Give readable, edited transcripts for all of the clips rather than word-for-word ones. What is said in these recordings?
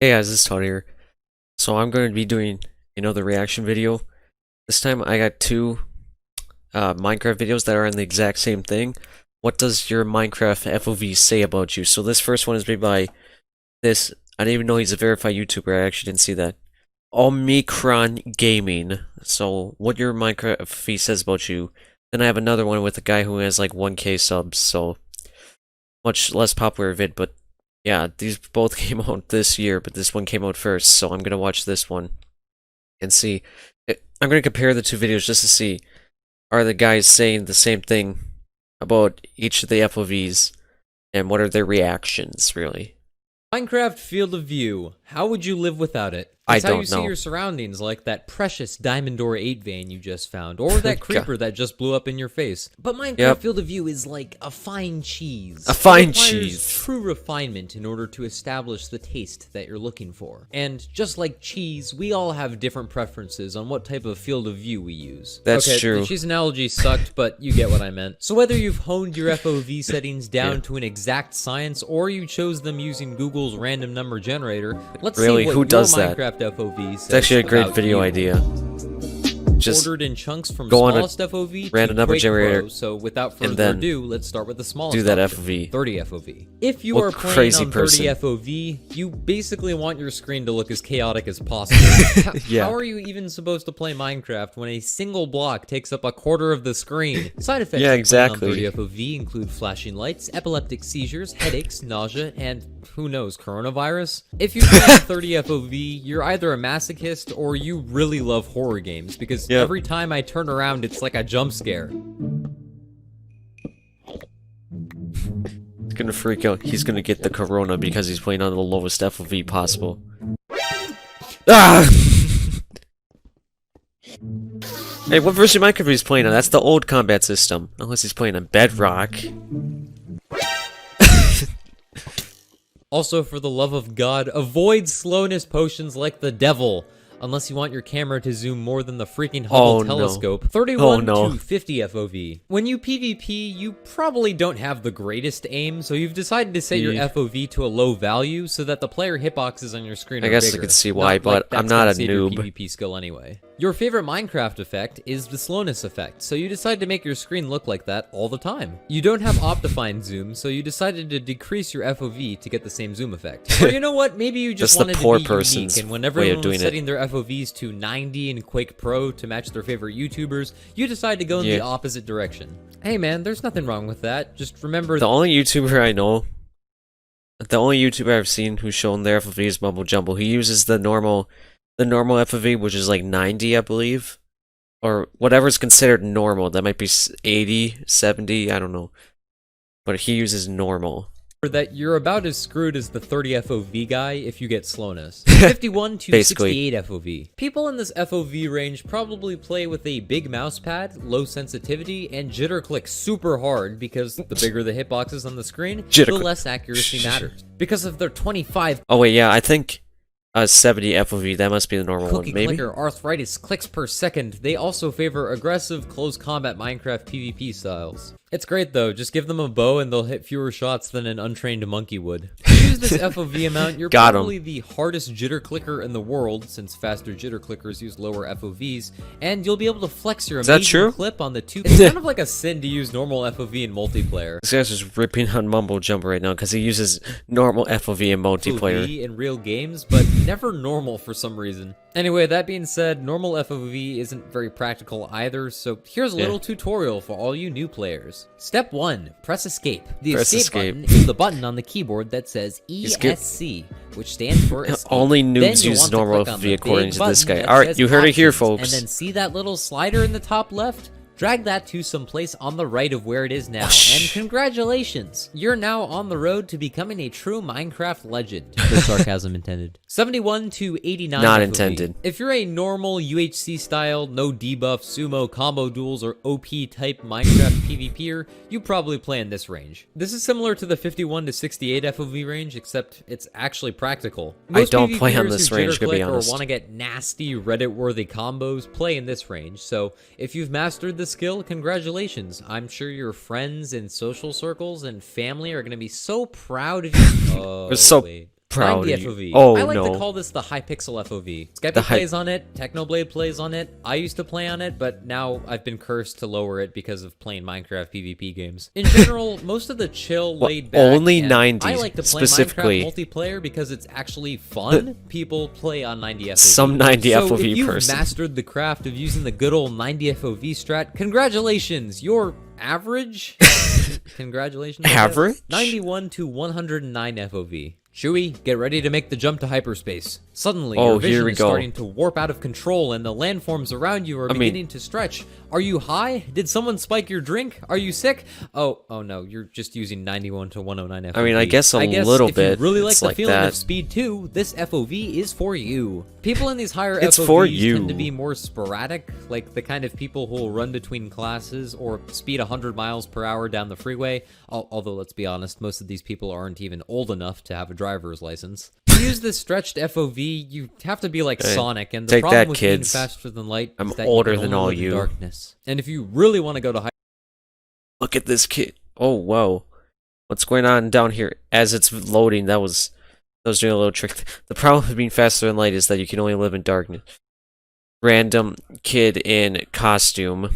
Hey guys, this is Todd here. So I'm going to be doing another reaction video. This time I got two Minecraft videos that are on the exact same thing. What does your Minecraft FOV say about you? So this first one is made by this, I didn't even know he's a verified YouTuber, I actually didn't see that. Omicron Gaming. So what your Minecraft FOV says about you. Then I have another one with a guy who has like 1K subs, so much less popular vid, but yeah, these both came out this year, but this one came out first, so I'm gonna watch this one and see. I'm gonna compare the two videos just to see, are the guys saying the same thing about each of the FOVs, and what are their reactions, really? Minecraft Field of View. How would you live without it? I It's how you don't see know. your surroundings, like that precious Diamond Door 8 vein you just found, or that creeper that just blew up in your face. But Minecraft Field of View is like a fine cheese. A fine It requires cheese. true refinement in order to establish the taste that you're looking for. And just like cheese, we all have different preferences on what type of field of view we use. That's okay, true. The cheese analogy sucked, but you get what I meant. So whether you've honed your FOV settings down to an exact science, or you chose them using Google's random number generator, let's Really, see what who your does that? Minecraft FOV says. It's actually a great about video you. idea. Just Ordered in chunks from go on a smallest FOV random to number QUAKE generator, Pro, so without and further then ado, let's start with the smallest do that option, FOV. 30 FOV. If you What are playing crazy on 30 person. FOV, you basically want your screen to look as chaotic as possible. Yeah. How are you even supposed to play Minecraft when a single block takes up a quarter of the screen? Side effects Yeah, of playing exactly. on 30 FOV include flashing lights, epileptic seizures, headaches, nausea, and who knows, coronavirus? If you play on 30 FOV, you're either a masochist or you really love horror games, because Yep. every time I turn around, it's like a jump scare. He's gonna freak out. He's gonna get the corona because he's playing on the lowest FOV possible. Ah! Hey, what version of Minecraft he's playing on? That's the old combat system. Unless he's playing on Bedrock. Also, for the love of God, avoid slowness potions like the devil. Unless you want your camera to zoom more than the freaking Hubble Oh, no. telescope. 31 no. to 50 FOV. When you PvP, you probably don't have the greatest aim, so you've decided to set your FOV to a low value so that the player hitboxes on your screen are I guess I bigger. could see why, Not but like I'm that's not gonna a save your noob. PvP skill anyway. Your favorite Minecraft effect is the slowness effect, so you decide to make your screen look like that all the time. You don't have optifine zoom, so you decided to decrease your FOV to get the same zoom effect. Or you know what, maybe you just That's the wanted poor to be person's unique, and when way of everyone was doing it. setting their FOVs to 90 in QUAKE Pro to match their favorite YouTubers, you decide to go in the opposite direction. Hey man, there's nothing wrong with that. Just remember The only YouTuber I know, the only YouTuber I've seen who's shown their FOV is Mumble Jumble. He uses the normal FOV, which is like 90, I believe. Or whatever's considered normal. That might be 80, 70, I don't know. But he uses normal. that you're about as screwed as the 30 FOV guy if you get slowness. 51 to Basically. 68 FOV. People in this FOV range probably play with a big mouse pad, low sensitivity, and jitter click super hard because the bigger the hitboxes on the screen, Jitter the click. less accuracy matters. Because of their 25 Oh wait, yeah, I think 70 FOV, that must be the normal cookie one, maybe? clicker arthritis clicks per second, they also favor aggressive close combat Minecraft PvP styles. It's great though, just give them a bow and they'll hit fewer shots than an untrained monkey would. To use this FOV amount, you're Got 'em. probably the hardest jitter clicker in the world, since faster jitter clickers use lower FOVs, and you'll be able to flex your Is that amazing true? clip on the two. It's kind of like a sin to use normal FOV in multiplayer. This guy's just ripping on Mumble Jumble right now because he uses normal FOV in multiplayer. FOV in real games, but never normal for some reason. Anyway, that being said, normal FOV isn't very practical either, so here's a little tutorial for all you new players. Step 1. Press escape. The Press escape escape. button is the button on the keyboard that says ESC, which stands for escape. Only Then noobs you'll use want to normal click on FOV the according big to this button guy. that Alright, says you heard it here, options, folks. And then see that little slider in the top left? Drag that to some place on the right of where it is now, Whoosh. and congratulations! You're now on the road to becoming a true Minecraft legend. The sarcasm intended. 71 to 89 Not FOV. intended. If you're a normal UHC style, no debuff, sumo, combo duels, or OP type Minecraft PvPer, you probably play in this range. This is similar to the 51 to 68 FOV range, except it's actually practical. I Most don't play on PvPers this who range, to be jitter-click honest. or want to get nasty Reddit-worthy combos play in this range, so if you've mastered the skill, congratulations. I'm sure your friends in social circles and family are going to be so proud of you. Oh, So- wait. proud 90 of you. FOV. Oh I like no. to call this the Hypixel FOV. Skype The plays on it, Technoblade plays on it, I used to play on it, but now I've been cursed to lower it because of playing Minecraft PvP games. In general, most of the chill, laid back, only and 90 I like to play specifically. Minecraft multiplayer because it's actually fun. People play on 90 FOV. Some 90 so FOV if you've person. mastered the craft of using the good old 90 FOV strat, congratulations, you're average? Congratulations. I guess. Average? 91 to 109 FOV. Chewie, get ready to make the jump to hyperspace. Suddenly, Oh, your vision here we is go. starting to warp out of control and the landforms around you are beginning to stretch. Are you high? Did someone spike your drink? Are you sick? Oh no, you're just using 91 to 109 FOV. I mean, I guess a little if bit. you really like It's the like feeling that. of speed too, this FOV is for you. People in these higher It's FOVs for you. tend to be more sporadic, like the kind of people who will run between classes or speed 100 miles per hour down the freeway. Although, let's be honest, most of these people aren't even old enough to have a driver's license. To use this stretched FOV, you have to be like Hey, Sonic, and the take problem that, with kids. being faster than light I'm is that older you can than only all live in you. darkness. And if you really want to go to high Look at this kid. Oh, whoa. What's going on down here? As it's loading, that was doing a little trick. The problem with being faster than light is that you can only live in darkness. Random kid in costume.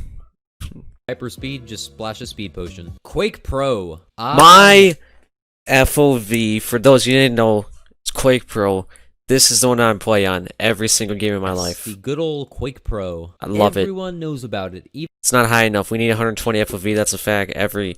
hyperspeed, just splash a speed potion. Quake Pro. My FOV, for those you didn't know, it's Quake Pro. This is the one I'm playing on every single game in my life. The good old Quake Pro. I love it. Everyone knows about it. Even It's not high enough. We need 120 FOV. That's a fact. Every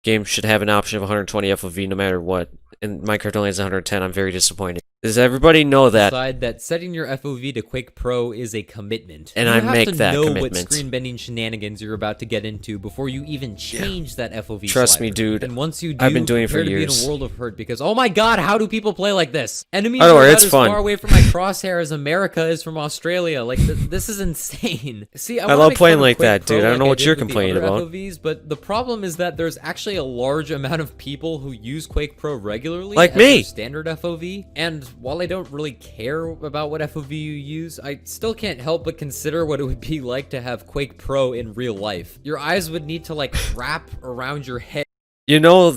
game should have an option of 120 FOV no matter what. And Minecraft only has 110. I'm very disappointed. Does everybody know that? decide that setting your FOV to Quake Pro is a commitment. And you I have make to that know commitment. what screen bending shenanigans you're about to get into before you even change that FOV. Trust me, slider. dude. And once you do, I've been doing it for prepare to years. be in a world of hurt because oh my god, how do people play like this? Enemies I don't are worry, about it's as fun. far away from my crosshair as America is from Australia. Like this is insane. See, I wanna love make playing fun of like Quake that, Pro dude. I don't know like what did you're with the complaining other about. FOVs, but the problem is that there's actually a large amount of people who use Quake Pro regularly, Like as me. their standard FOV. And while I don't really care about what FOV you use, I still can't help but consider what it would be like to have Quake Pro in real life. Your eyes would need to like wrap around your head. You know,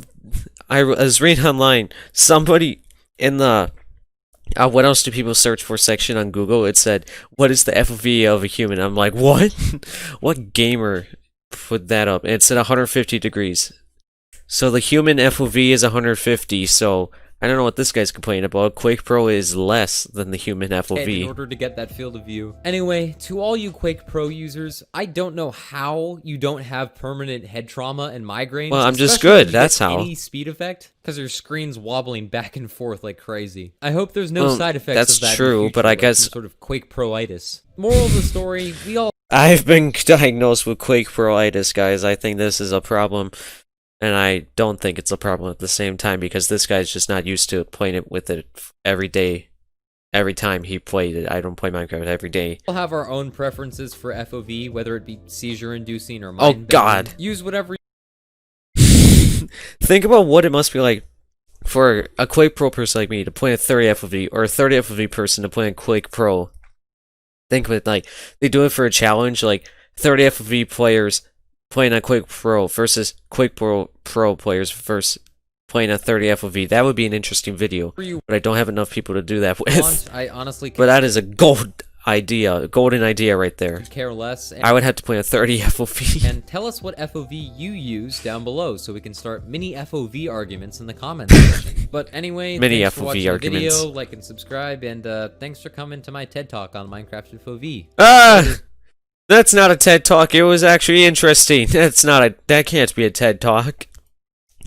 I was reading online. Somebody in the what else do people search for section on Google, it said, what is the FOV of a human? I'm like, what? What gamer put that up? And it said 150 degrees. So the human FOV is 150, so I don't know what this guy's complaining about. Quake Pro is less than the human In FOV. order to get that field of view. Anyway, to all you Quake Pro users, I don't know how you don't have permanent head trauma and migraines. Well, I'm just especially good, if you that's get how. Any speed effect, because your screen's wobbling back and forth like crazy. I hope there's no Well, side effects that's of that. true, in the future, but I like guess- some sort of Quake Pro-itis. Moral of the story: we all I've been diagnosed with Quake Pro-itis, guys. I think this is a problem. And I don't think it's a problem at the same time because this guy's just not used to playing it with it every day. Every time he played it. I don't play Minecraft every day. all have our own preferences for FOV, whether it be seizure-inducing or Oh, mind-bending. God. Use whatever. Think about what it must be like for a Quake Pro person like me to play a 30 FOV or a 30 FOV person to play in Quake Pro. Think of it like they do it for a challenge, like 30 FOV players playing on Quake Pro versus Quake Pro players versus playing on 30 FOV. That would be an interesting video, You but I don't have enough people to do that with. want. I honestly But that is a golden idea right there. could care less. And I would have to play a 30 FOV. And tell us what FOV you use down below so we can start mini FOV arguments in the comments section. But anyway, Mini thanks for FOV watching the arguments. video, like and subscribe, and thanks for coming to my TED Talk on Minecraft FOV. That's not a TED Talk. It was actually interesting. That can't be a TED Talk.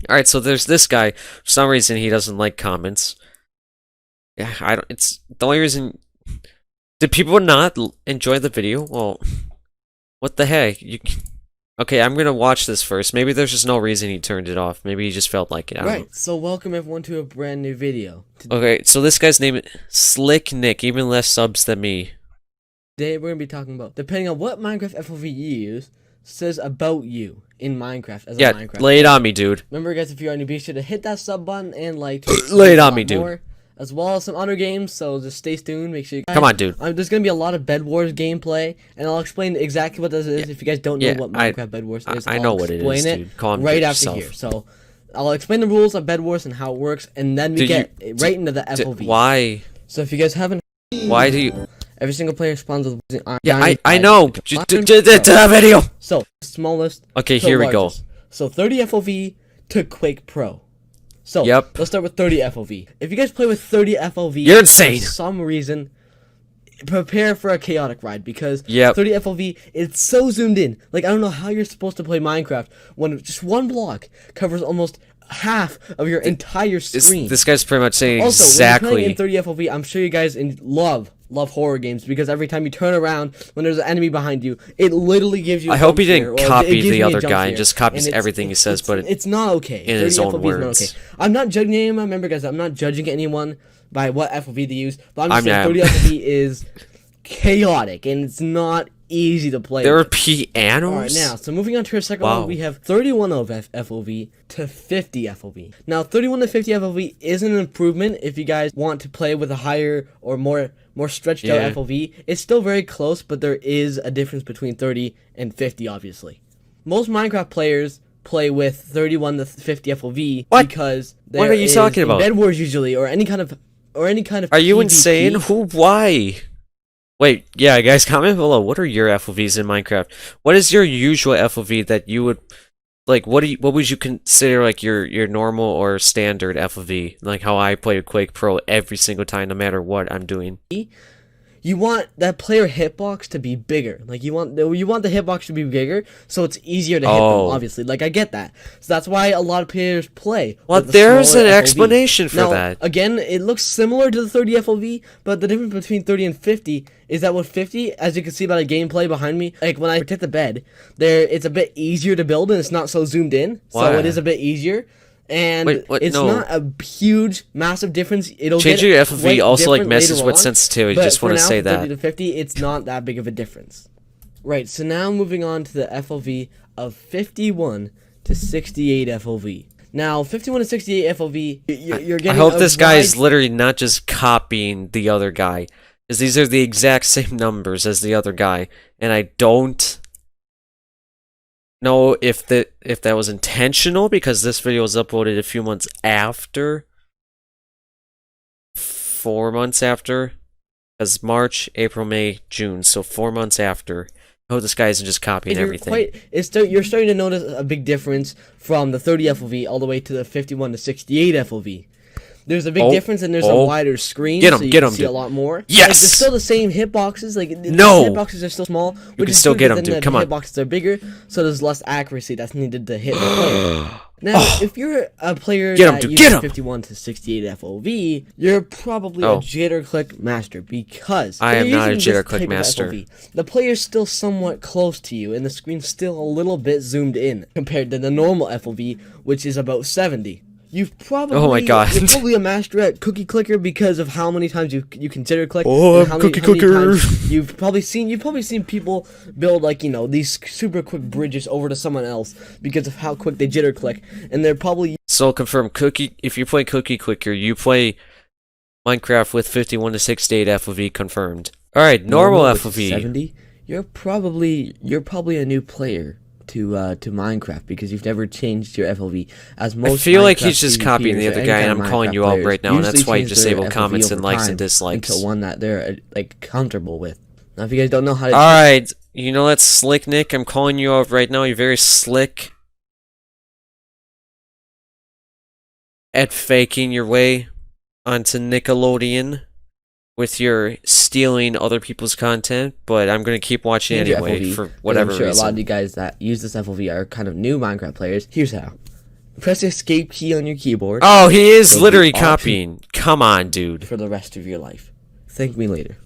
Alright, so there's this guy. For some reason, he doesn't like comments. Yeah, it's the only reason. Did people not enjoy the video? Well, what the heck? Okay, I'm gonna watch this first. Maybe there's just no reason he turned it off. Maybe he just felt like it. I don't know. Right, so welcome everyone to a brand new video. Okay, so this guy's name is Slick Nick, even less subs than me. Today we're going to be talking about, depending on what Minecraft FOV you use, says about you in Minecraft as a Yeah, Minecraft. lay it on me, dude. Remember guys, if you're new, be sure to hit that sub button and like Lay it a on lot me, dude. more, as well as some other games, so just stay tuned, make sure you Come on, dude. There's going to be a lot of Bed Wars gameplay, and I'll explain exactly what this is if you guys don't know Yeah, what Minecraft Bed Wars is. I I'll know what it explain is, dude. Calm right down after yourself. here. So, I'll explain the rules of Bed Wars and how it works, and then we get right into the FOV. Why? So if you guys haven't, Why do you? every single player spawns with iron. Yeah, I know. Just to that video. So smallest. Okay, to here we go. largest. So 30 FOV to Quake Pro. So Yep. let's start with 30 FOV. If you guys play with 30 FOV, You're insane. For some reason, prepare for a chaotic ride because Yep. 30 FOV is so zoomed in. Like I don't know how you're supposed to play Minecraft when just one block covers almost half of your entire screen. This guy's pretty much saying Also, when you're playing in exactly. 30 FOV, I'm sure you guys love horror games because every time you turn around when there's an enemy behind you, it literally gives you. I a hope he jump didn't scare, or copy it gives the me a other jump guy and scare. just copies And everything he says, but it's not okay. in his 30 own FOV is not words. okay. I'm not judging anyone. Remember, guys, I'm not judging anyone by what FOV they use, but I'm just I'm saying not. 30 FOV is chaotic and it's not easy to play. There are with. pianos. All right, now, so moving on to our second Wow. one, we have 31 of FOV to 50 FOV. Now, 31 to 50 FOV is an improvement if you guys want to play with a higher or more stretched out Yeah. FOV. It's still very close, but there is a difference between 30 and 50, obviously. Most Minecraft players play with 31 to 50 FOV What? because What are you talking in about? Bed Wars usually or any kind of Are you PvP. insane? Who? Why? Wait, yeah, guys, comment below. What are your FOVs in Minecraft? What is your usual FOV that you would like? What would you consider like your normal or standard FOV? Like how I play Quake Pro every single time, no matter what I'm doing. You want that player hitbox to be bigger. Like you want the hitbox to be bigger, so it's easier to hit them. Oh. Obviously, like I get that. So that's why a lot of players play. Well, with a there's smaller an FOV. explanation for Now, that. Again, it looks similar to the 30 FOV, but the difference between 30 and 50 is that with 50, as you can see by the gameplay behind me, like when I protect the bed, it's a bit easier to build and it's not so zoomed in. Why? So it is a bit easier. And Wait, what? it's No. not a huge, massive difference. It'll Changing get your FOV quite also like different messes later with on, sensitivity. but Just for want to now, say from 30 that. to 50, it's not that big of a difference. Right, so now moving on to the FOV of 51 to 68 FOV. Now, 51 to 68 FOV, you're getting I hope a this guy is wide- literally not just copying the other guy, because these are the exact same numbers as the other guy, and I don't know if that was intentional because this video was uploaded a few months after, 4 months after, because March, April, May, June, so 4 months after. I hope this guy isn't just copying everything. You're starting to notice a big difference from the 30 FOV all the way to the 51 to 68 FOV. There's a big difference, and there's a wider screen, Get 'em, so you get can 'em, see a dude. lot more. Yes! Like, there's still the same hitboxes. Like No! the hitboxes are still small. You can still get 'em, them, dude. Come on. The hitboxes are bigger, so there's less accuracy that's needed to hit the player. Now, if you're a player Get 'em, that dude, uses get 'em! 51 to 68 FOV, you're probably Oh. a jitter click master because I if am you're not a using this jitter click type of master. FOV, the player's still somewhat close to you, and the screen's still a little bit zoomed in compared to the normal FOV, which is about 70. You've probably Oh my God. You're probably a master at cookie clicker because of how many times you consider click. Oh, and how many, cookie how many clicker. times you've probably seen people build like these super quick bridges over to someone else because of how quick they jitter click, and they're probably So confirm Cookie. If you play Cookie Clicker, you play Minecraft with 51 to 68 FOV confirmed. All right, normal which is FOV. 70. You're probably a new player to Minecraft because you've never changed your FOV as most. I feel like Minecraft he's just copying the PvPers or other any guy, kind and of I'm calling Minecraft you out players right now, and that's usually why you change disable their FOV comments and over likes and time dislikes. until one that they're like comfortable with. Now, if you guys don't know how to, All right, you know that's slick, Nick. I'm calling you out right now. You're very slick at faking your way onto Nickelodeon with your stealing other people's content, but I'm gonna keep watching change your anyway FOV, for 'cause whatever I'm sure reason. a lot of you guys that use this FOV are kind of new Minecraft players. Here's how: press the escape key on your keyboard Oh, he is So the literally option- copying. Come on, dude. for the rest of your life. Thank me later.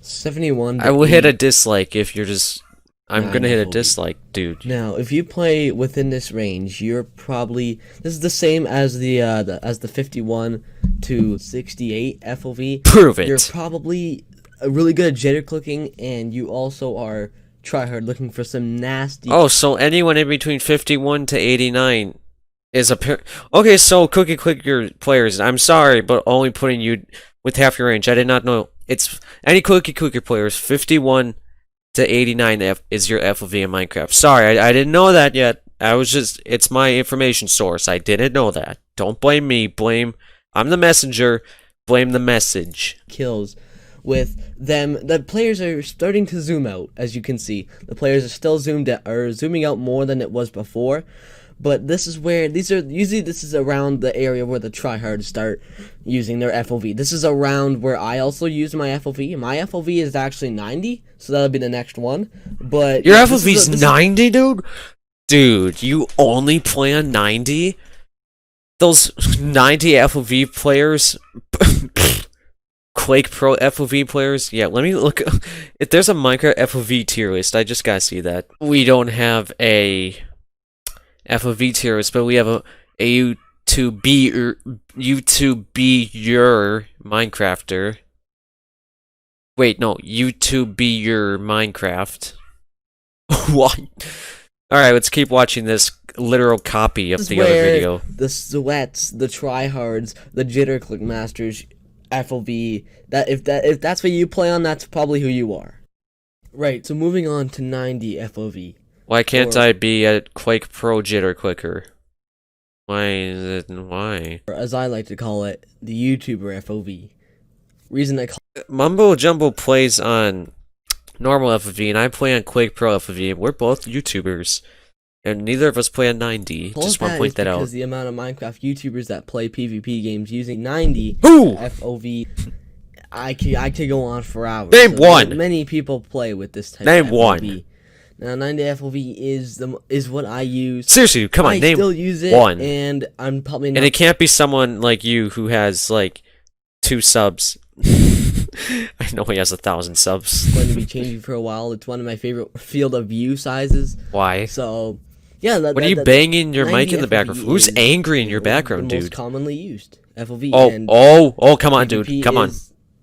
71. I will hit a 80. dislike if you're just. I'm Nine gonna hit a FOV. dislike, dude. Now, if you play within this range, you're probably this is the same as the 51 to 68 FOV. Prove You're it. probably really good at jitter clicking, and you also are tryhard looking for some nasty. Oh, so anyone in between 51 to 89 is a pair. Okay, so Cookie Clicker players, I'm sorry, but only putting you with half your range. I did not know. It's any Cookie Clicker players, 51 to 89 is your FOV in Minecraft. Sorry, I didn't know that yet. It's my information source. I didn't know that. Don't blame me. I'm the messenger. Blame the message. Kills with them. The players are starting to zoom out, as you can see. The players are still zooming out more than it was before. But this is where this is around the area where the tryhards start using their FOV. This is around where I also use my FOV. My FOV is actually 90, so that'll be the next one. But your FOV's 90, dude? Dude, you only play on 90? Those 90 FOV players, Quake Pro FOV players. Yeah, let me look. If there's a Minecraft FOV tier list, I just gotta see that. We don't have a FOV tier list, but we have a you to be your Minecrafter. Wait, no, you to be your Minecraft. What? Alright, let's keep watching this literal copy of the other video. The sweats, the tryhards, the jitter click masters, FOV. If that's what you play on, that's probably who you are. Right. So moving on to 90 FOV. Why can't I be a Quake Pro jitter clicker? Why? Or as I like to call it, the YouTuber FOV. Reason I call Mumbo Jumbo plays on normal FOV, and I play on Quake Pro FOV. We're both YouTubers, and neither of us play on 90. Just want to point that out. Because the amount of Minecraft YouTubers that play PvP games using 90 Ooh! FOV, I could go on for hours. Name one! Many people play with this type Name of FOV. one! Now 90 FOV is what I use. Seriously, come on, name I still use it, one. and I'm probably not. And it can't be someone like you who has like 2 subs. I know he has 1,000 subs. It's going to be changing for a while. It's one of my favorite field of view sizes. Why? So, yeah. What are you banging your mic in the background? FOV Who's is angry in your background, the most dude? commonly used FOV. Oh, come on, PvP dude. Come on.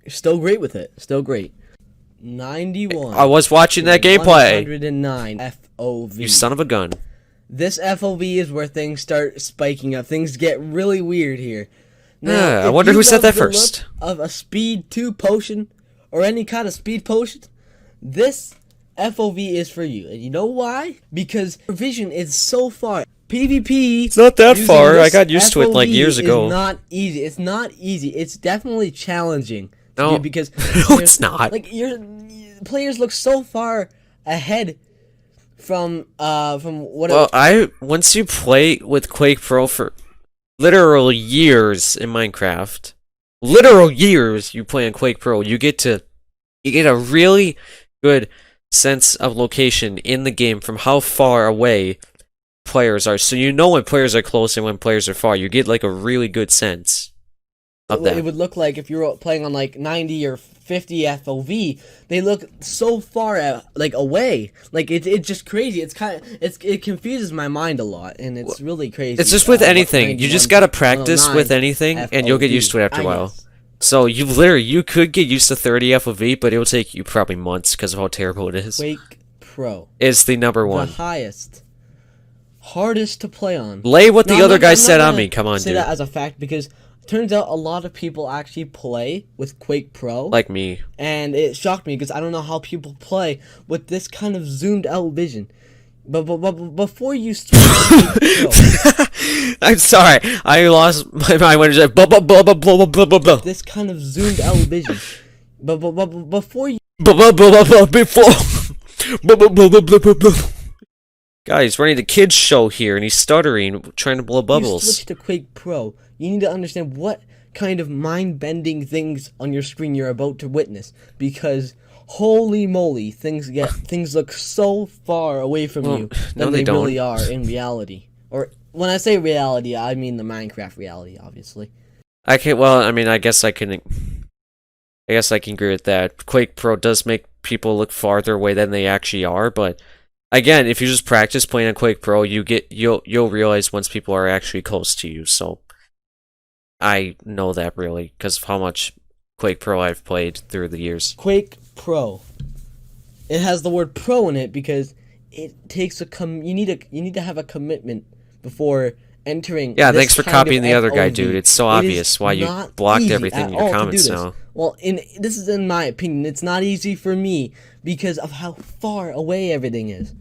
is still great with it. Still great. 91. I was watching that gameplay. 109 FOV. You son of a gun. This FOV is where things start spiking up. Things get really weird here. Yeah, I if wonder you who said love that the look first. Of a speed 2 potion or any kind of speed potion, this FOV is for you. And you know why? Because your vision is so far. PvP. It's not that using far. I this got used to it like FOV years ago. It's not easy. It's not easy. It's definitely challenging. No, because no, it's not. Like your players look so far ahead from what. Well, once you play with Quake Pro for literal years in Minecraft, literal years you play on Quake Pro, you get a really good sense of location in the game from how far away players are. So you know when players are close and when players are far. You get like a really good sense of that. It would look like if you're playing on like 90 or 50 FOV, they look so far like away. Like it's just crazy. It confuses my mind a lot, and it's really crazy. It's just with anything. You just gotta practice with anything, and you'll get used to it after a while. So you could get used to 30 FOV, but it will take you probably months because of how terrible it is. Quake Pro is the number one. The highest, hardest to play on. Lay what the other guy said on me. Come on, say dude. That as a fact because it turns out a lot of people actually play with Quake Pro. Like me. And it shocked me because I don't know how people play with this kind of zoomed out vision. But before you start, I'm sorry, I lost my mind when it was like this kind of zoomed out vision. But before you Guys, running the kids show here, and he's stuttering, trying to blow bubbles. You switch to Quake Pro, you need to understand what kind of mind-bending things on your screen you're about to witness, because holy moly, things look so far away from you than they really are in reality. Or when I say reality, I mean the Minecraft reality, obviously. I guess I can agree with that. Quake Pro does make people look farther away than they actually are, but again, if you just practice playing on Quake Pro, you'll realize once people are actually close to you. So I know that really because of how much Quake Pro I've played through the years. Quake Pro. It has the word pro in it because it takes you need to have a commitment before entering. Yeah, thanks for copying the other guy, dude. It's so obvious why you blocked everything in your comments now. Well, this is in my opinion. It's not easy for me because of how far away everything is.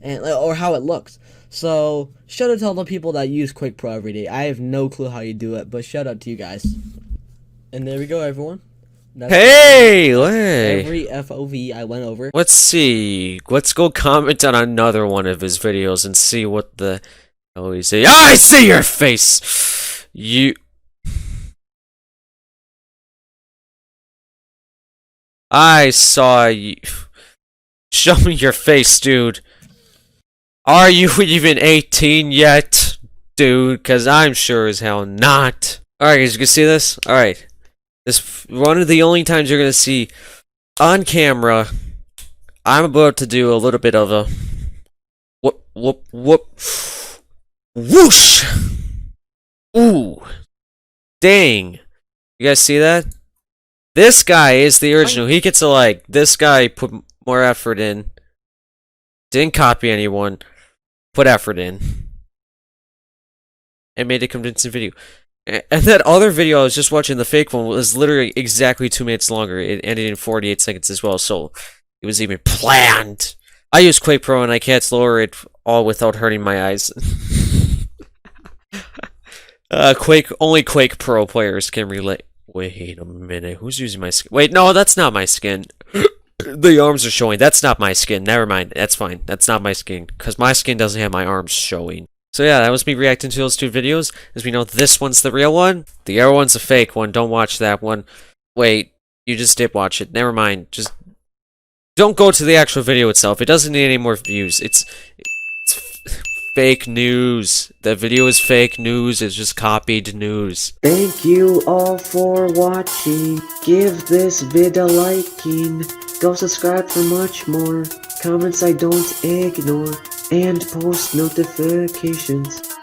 and or how it looks. So shout out to all the people that use QUAKE Pro every day. I have no clue how you do it, but shout out to you guys. And there we go, everyone. That's Hey, hey. every FOV I went over. Let's see. Let's go comment on another one of his videos and see what the hell he say. I see your face. I saw you. Show me your face, dude. Are you even 18 yet, dude? Because I'm sure as hell not. Alright, guys, you can see this? Alright. This one of the only times you're going to see on camera. I'm about to do a little bit of a whoop, whoosh. Ooh. Dang. You guys see that? This guy is the original. He gets a like. This guy put more effort in. Didn't copy anyone. Put effort in. And made a convincing video. And that other video I was just watching, the fake one, was literally exactly 2 minutes longer. It ended in 48 seconds as well, so it was even planned. I use QUAKE Pro and I can't lower it all without hurting my eyes. Only QUAKE Pro players can relate. Wait a minute, who's using my skin? Wait, no, that's not my skin. The arms are showing. That's not my skin. Never mind. That's fine. That's not my skin. Because my skin doesn't have my arms showing. So yeah, that was me reacting to those two videos. As we know, this one's the real one. The other one's a fake one. Don't watch that one. Wait, you just did watch it. Never mind. Just don't go to the actual video itself. It doesn't need any more views. It's fake news. The video is fake news. It's just copied news. Thank you all for watching. Give this vid a liking. Go subscribe for much more. Comments I don't ignore. And post notifications.